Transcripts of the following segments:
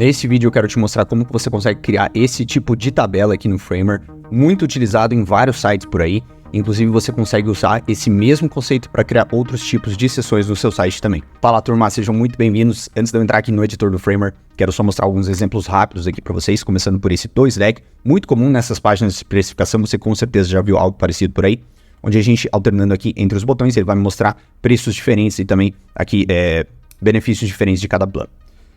Nesse vídeo eu quero te mostrar como que você consegue criar esse tipo de tabela aqui no Framer, muito utilizado em vários sites por aí. Inclusive você consegue usar esse mesmo conceito para criar outros tipos de seções no seu site também. Fala turma, sejam muito bem-vindos. Antes de eu entrar aqui no editor do Framer, quero só mostrar alguns exemplos rápidos aqui para vocês, começando por esse 2leg, muito comum nessas páginas de precificação, você com certeza já viu algo parecido por aí, onde a gente alternando aqui entre os botões, ele vai me mostrar preços diferentes e também aqui benefícios diferentes de cada plano.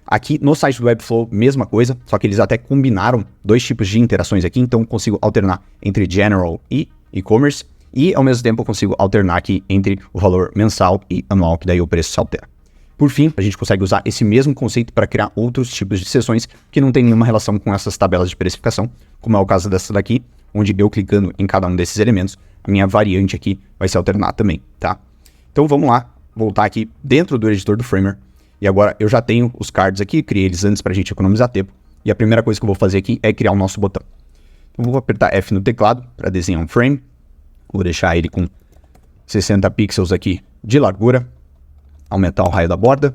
Aqui no site do Webflow, mesma coisa, só que eles até combinaram dois tipos de interações aqui, então eu consigo alternar entre General e E-Commerce, e ao mesmo tempo eu consigo alternar aqui entre o valor mensal e anual, que daí o preço se altera. Por fim, a gente consegue usar esse mesmo conceito para criar outros tipos de seções que não tem nenhuma relação com essas tabelas de precificação, como é o caso dessa daqui, onde eu clicando em cada um desses elementos, a minha variante aqui vai se alternar também, tá? Então vamos lá, voltar aqui dentro do editor do Framer. E agora eu já tenho os cards aqui, criei eles antes para a gente economizar tempo. E a primeira coisa que eu vou fazer aqui é criar o nosso botão. Então vou apertar F no teclado para desenhar um frame. Vou deixar ele com 60 pixels aqui de largura. Aumentar o raio da borda.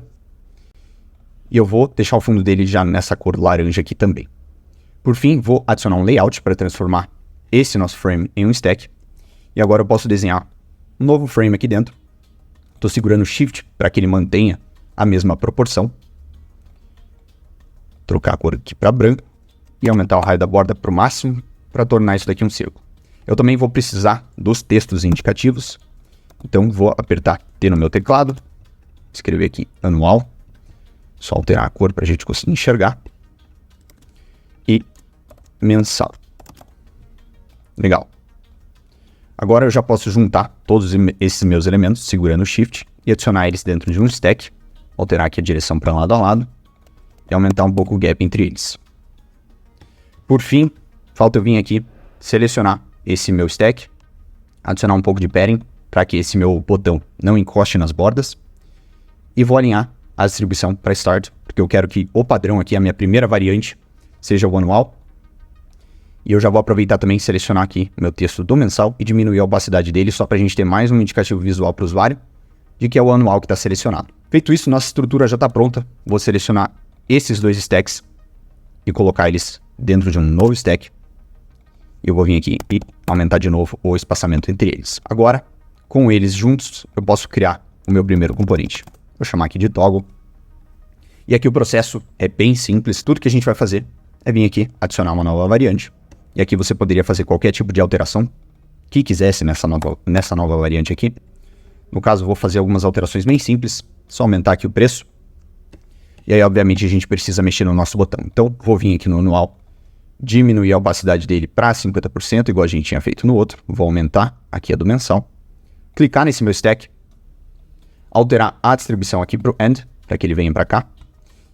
E eu vou deixar o fundo dele já nessa cor laranja aqui também. Por fim, vou adicionar um layout para transformar esse nosso frame em um stack. E agora eu posso desenhar um novo frame aqui dentro. Estou segurando o Shift para que ele mantenha a mesma proporção. Trocar a cor aqui para branco e aumentar o raio da borda para o máximo para tornar isso daqui um círculo. Eu também vou precisar dos textos indicativos, então vou apertar T no meu teclado, escrever aqui anual, só alterar a cor para a gente conseguir enxergar, e mensal. Legal. Agora eu já posso juntar todos esses meus elementos segurando o Shift e adicionar eles dentro de um stack. Alterar aqui a direção para lado a lado e aumentar um pouco o gap entre eles. Por fim, falta eu vir aqui selecionar esse meu stack, adicionar um pouco de padding para que esse meu botão não encoste nas bordas e vou alinhar a distribuição para Start, porque eu quero que o padrão aqui, a minha primeira variante, seja o anual. E eu já vou aproveitar também e selecionar aqui o meu texto do mensal e diminuir a opacidade dele só para a gente ter mais um indicativo visual para o usuário de que é o anual que está selecionado. Feito isso, nossa estrutura já está pronta. Vou selecionar esses dois stacks e colocar eles dentro de um novo stack. E eu vou vir aqui e aumentar de novo o espaçamento entre eles. Agora, com eles juntos, eu posso criar o meu primeiro componente. Vou chamar aqui de toggle. E aqui o processo é bem simples. Tudo que a gente vai fazer é vir aqui, adicionar uma nova variante. E aqui você poderia fazer qualquer tipo de alteração que quisesse nessa nova variante aqui. No caso, eu vou fazer algumas alterações bem simples. Só aumentar aqui o preço. E aí, obviamente, a gente precisa mexer no nosso botão. Então, vou vir aqui no anual, diminuir a opacidade dele para 50%, igual a gente tinha feito no outro. Vou aumentar aqui a do mensal. Clicar nesse meu stack. Alterar a distribuição aqui para o end, para que ele venha para cá.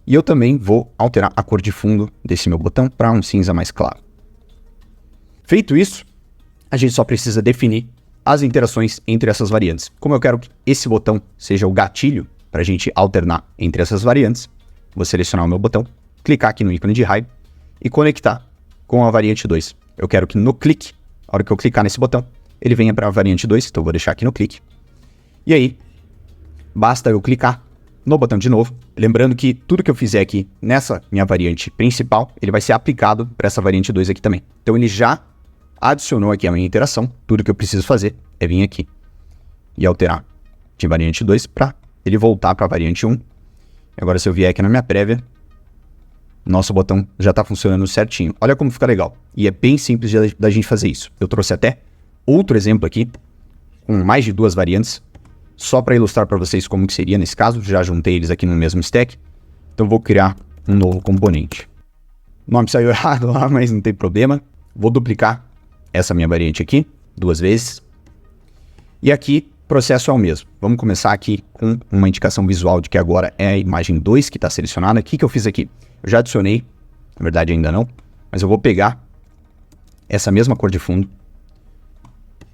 E eu também vou alterar a cor de fundo desse meu botão para um cinza mais claro. Feito isso, a gente só precisa definir as interações entre essas variantes. Como eu quero que esse botão seja o gatilho para a gente alternar entre essas variantes, vou selecionar o meu botão, clicar aqui no ícone de raio e conectar com a variante 2. Eu quero que no clique, a hora que eu clicar nesse botão, ele venha para a variante 2, então eu vou deixar aqui no clique. E aí, basta eu clicar no botão de novo, lembrando que tudo que eu fizer aqui nessa minha variante principal, ele vai ser aplicado para essa variante 2 aqui também. Então ele já adicionou aqui a minha interação, tudo que eu preciso fazer é vir aqui e alterar de variante 2 para ele voltar para a variante 1. Agora se eu vier aqui na minha prévia, nosso botão já está funcionando certinho. Olha como fica legal. E é bem simples da gente fazer isso. Eu trouxe até outro exemplo aqui, com mais de duas variantes, só para ilustrar para vocês como que seria nesse caso. Já juntei eles aqui no mesmo stack. Então vou criar um novo componente. O nome saiu errado lá, mas não tem problema. Vou duplicar essa minha variante aqui, duas vezes. E aqui, o processo é o mesmo. Vamos começar aqui com uma indicação visual de que agora é a imagem 2 que está selecionada. O que eu fiz aqui? Eu já adicionei, na verdade ainda não, mas eu vou pegar essa mesma cor de fundo.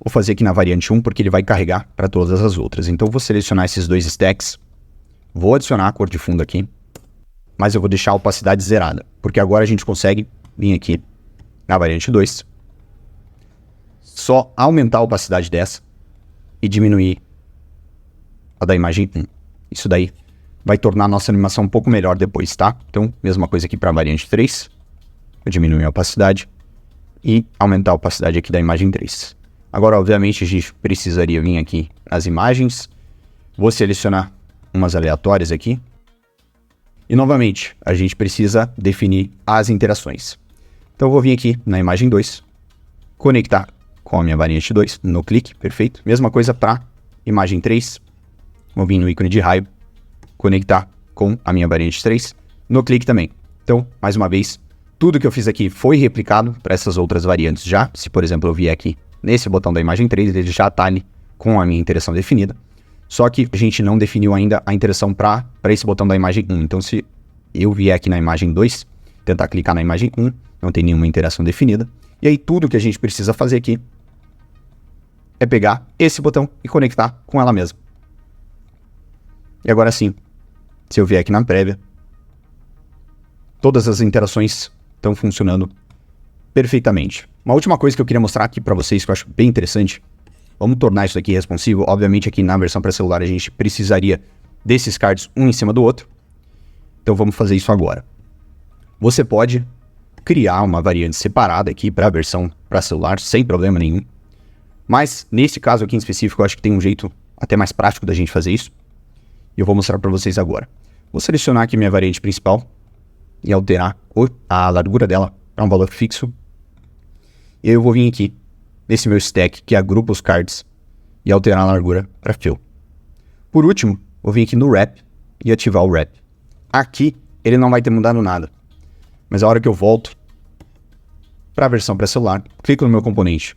Vou fazer aqui na variante 1, porque ele vai carregar para todas as outras. Então, eu vou selecionar esses dois stacks. Vou adicionar a cor de fundo aqui. Mas eu vou deixar a opacidade zerada, porque agora a gente consegue vir aqui na variante 2. Só aumentar a opacidade dessa e diminuir a da imagem 1. Isso daí vai tornar a nossa animação um pouco melhor depois, tá? Então, mesma coisa aqui para a variante 3. Vou diminuir a opacidade e aumentar a opacidade aqui da imagem 3. Agora, obviamente, a gente precisaria vir aqui nas imagens. Vou selecionar umas aleatórias aqui. E, novamente, a gente precisa definir as interações. Então, eu vou vir aqui na imagem 2, conectar com a minha variante 2 no clique, perfeito. Mesma coisa para imagem 3. Vou vir no ícone de raio, conectar com a minha variante 3 no clique também. Então, mais uma vez, tudo que eu fiz aqui foi replicado para essas outras variantes já. Se, por exemplo, eu vier aqui nesse botão da imagem 3, ele já está ali com a minha interação definida. Só que a gente não definiu ainda a interação para esse botão da imagem 1. Então, se eu vier aqui na imagem 2, tentar clicar na imagem 1, não tem nenhuma interação definida. E aí, tudo que a gente precisa fazer aqui é pegar esse botão e conectar com ela mesma. E agora sim, se eu vier aqui na prévia, todas as interações estão funcionando perfeitamente. Uma última coisa que eu queria mostrar aqui para vocês, que eu acho bem interessante, vamos tornar isso aqui responsivo. Obviamente aqui na versão para celular a gente precisaria desses cards um em cima do outro. Então vamos fazer isso agora. Você pode criar uma variante separada aqui para a versão para celular, sem problema nenhum. Mas nesse caso aqui em específico, eu acho que tem um jeito até mais prático da gente fazer isso. E eu vou mostrar para vocês agora. Vou selecionar aqui minha variante principal e alterar a largura dela para um valor fixo. E aí eu vou vir aqui nesse meu stack que agrupa os cards e alterar a largura para fill. Por último, vou vir aqui no wrap e ativar o wrap. Aqui ele não vai ter mudado nada. Mas a hora que eu volto para a versão para celular, clico no meu componente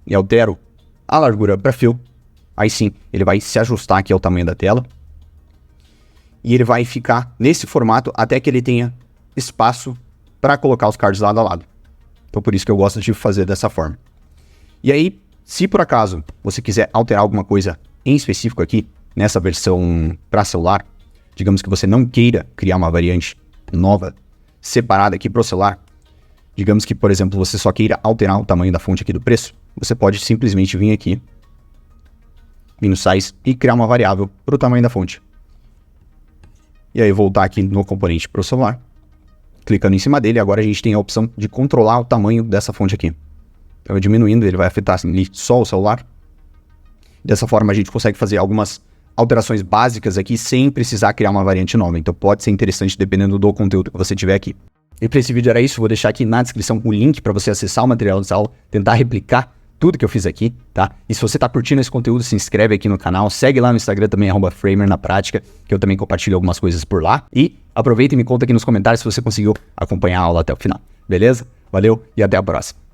e altero a largura para fill. Aí sim, ele vai se ajustar aqui ao tamanho da tela. E ele vai ficar nesse formato até que ele tenha espaço para colocar os cards lado a lado. Então por isso que eu gosto de fazer dessa forma. E aí, se por acaso você quiser alterar alguma coisa em específico aqui, nessa versão para celular, digamos que você não queira criar uma variante nova, separada aqui para o celular, digamos que, por exemplo, você só queira alterar o tamanho da fonte aqui do preço, você pode simplesmente vir aqui, vir no size e criar uma variável para o tamanho da fonte. E aí voltar aqui no componente para o celular, clicando em cima dele, agora a gente tem a opção de controlar o tamanho dessa fonte aqui. Então diminuindo, ele vai afetar ali só o celular. Dessa forma a gente consegue fazer algumas alterações básicas aqui sem precisar criar uma variante nova. Então pode ser interessante dependendo do conteúdo que você tiver aqui. E para esse vídeo era isso, vou deixar aqui na descrição o link para você acessar o material dessa aula, tentar replicar tudo que eu fiz aqui, tá? E se você tá curtindo esse conteúdo, se inscreve aqui no canal, segue lá no Instagram também, @Framer na prática, que eu também compartilho algumas coisas por lá. E aproveita e me conta aqui nos comentários se você conseguiu acompanhar a aula até o final, beleza? Valeu e até a próxima.